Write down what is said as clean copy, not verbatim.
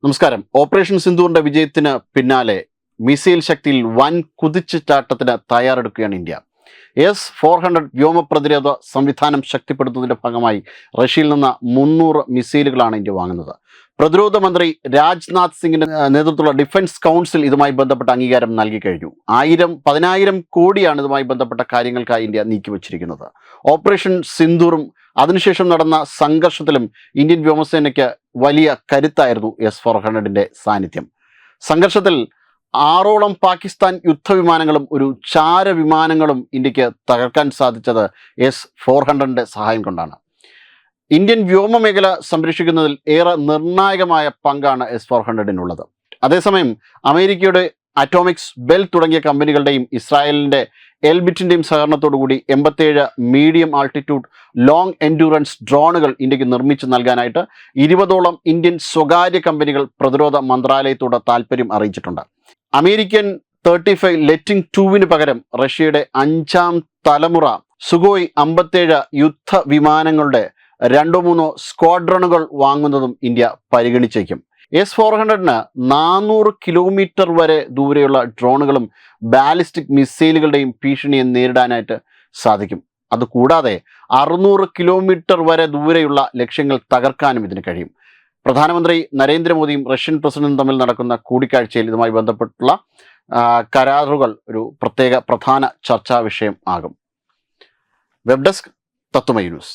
നമസ്കാരം. ഓപ്പറേഷൻ സിന്ദൂറിന്റെ വിജയത്തിന് പിന്നാലെ മിസൈൽ ശക്തിയിൽ വൻ കുതിച്ചുചാട്ടത്തിന് തയ്യാറെടുക്കുകയാണ് ഇന്ത്യ. S-400 വ്യോമ പ്രതിരോധ സംവിധാനം ശക്തിപ്പെടുത്തുന്നതിന്റെ ഭാഗമായി റഷ്യയിൽ നിന്ന് 300 മിസൈലുകളാണ് ഇന്ത്യ വാങ്ങുന്നത്. പ്രതിരോധ മന്ത്രി രാജ്നാഥ് സിംഗിന്റെ നേതൃത്വത്തിലുള്ള ഡിഫൻസ് കൗൺസിൽ ഇതുമായി ബന്ധപ്പെട്ട അംഗീകാരം നൽകി കഴിഞ്ഞു. 10,000 കോടിയാണ് ഇതുമായി ബന്ധപ്പെട്ട കാര്യങ്ങൾക്കായി ഇന്ത്യ നീക്കിവച്ചിരിക്കുന്നത്. ഓപ്പറേഷൻ സിന്ദൂറും അതിനുശേഷം നടന്ന സംഘർഷത്തിലും ഇന്ത്യൻ വ്യോമസേനയ്ക്ക് വലിയ കരുത്തായിരുന്നു S-400ന്റെ സാന്നിധ്യം. സംഘർഷത്തിൽ 6ഓളം പാകിസ്ഥാൻ യുദ്ധവിമാനങ്ങളും ഒരു ചാരവിമാനങ്ങളും ഇന്ത്യക്ക് തകർക്കാൻ സാധിച്ചത് S-400ന്റെ സഹായം കൊണ്ടാണ്. ഇന്ത്യൻ വ്യോമമേഖല സംരക്ഷിക്കുന്നതിൽ ഏറെ നിർണായകമായ പങ്കാണ് S-400നുള്ളത്. അതേസമയം അമേരിക്കയുടെ അറ്റോമിക്സ്, ബെൽ തുടങ്ങിയ കമ്പനികളുടെയും ഇസ്രായേലിൻ്റെ എൽബിറ്റിൻ്റെയും സഹകരണത്തോടുകൂടി 87 മീഡിയം ആൾട്ടിറ്റ്യൂഡ് ലോങ് എൻഡ്യൂറൻസ് ഡ്രോണുകൾ ഇന്ത്യക്ക് നിർമ്മിച്ച് നൽകാനായിട്ട് 20ഓളം ഇന്ത്യൻ സ്വകാര്യ കമ്പനികൾ പ്രതിരോധ മന്ത്രാലയത്തോട് താൽപ്പര്യം അറിയിച്ചിട്ടുണ്ട്. അമേരിക്കൻ 35 ലെറ്റിംഗ് 2വിന് പകരം റഷ്യയുടെ 5ാം തലമുറ സുഖോയ് 57 യുദ്ധ വിമാനങ്ങളുടെ 2-3 സ്ക്വാഡ്രണുകൾ വാങ്ങുന്നതും ഇന്ത്യ പരിഗണിച്ചേക്കും. S-400ന് 400 കിലോമീറ്റർ വരെ ദൂരെയുള്ള ഡ്രോണുകളും ബാലിസ്റ്റിക് മിസൈലുകളുടെയും ഭീഷണിയെ നേരിടാനായിട്ട് സാധിക്കും. അതുകൂടാതെ 600 കിലോമീറ്റർ വരെ ദൂരെയുള്ള ലക്ഷ്യങ്ങൾ തകർക്കാനും ഇതിന് കഴിയും. പ്രധാനമന്ത്രി നരേന്ദ്രമോദിയും റഷ്യൻ പ്രസിഡന്റും തമ്മിൽ നടക്കുന്ന കൂടിക്കാഴ്ചയിൽ ഇതുമായി ബന്ധപ്പെട്ടുള്ള കരാറുകൾ ഒരു പ്രധാന ചർച്ചാ വിഷയം ആകും. Web desk Tatwamayi news.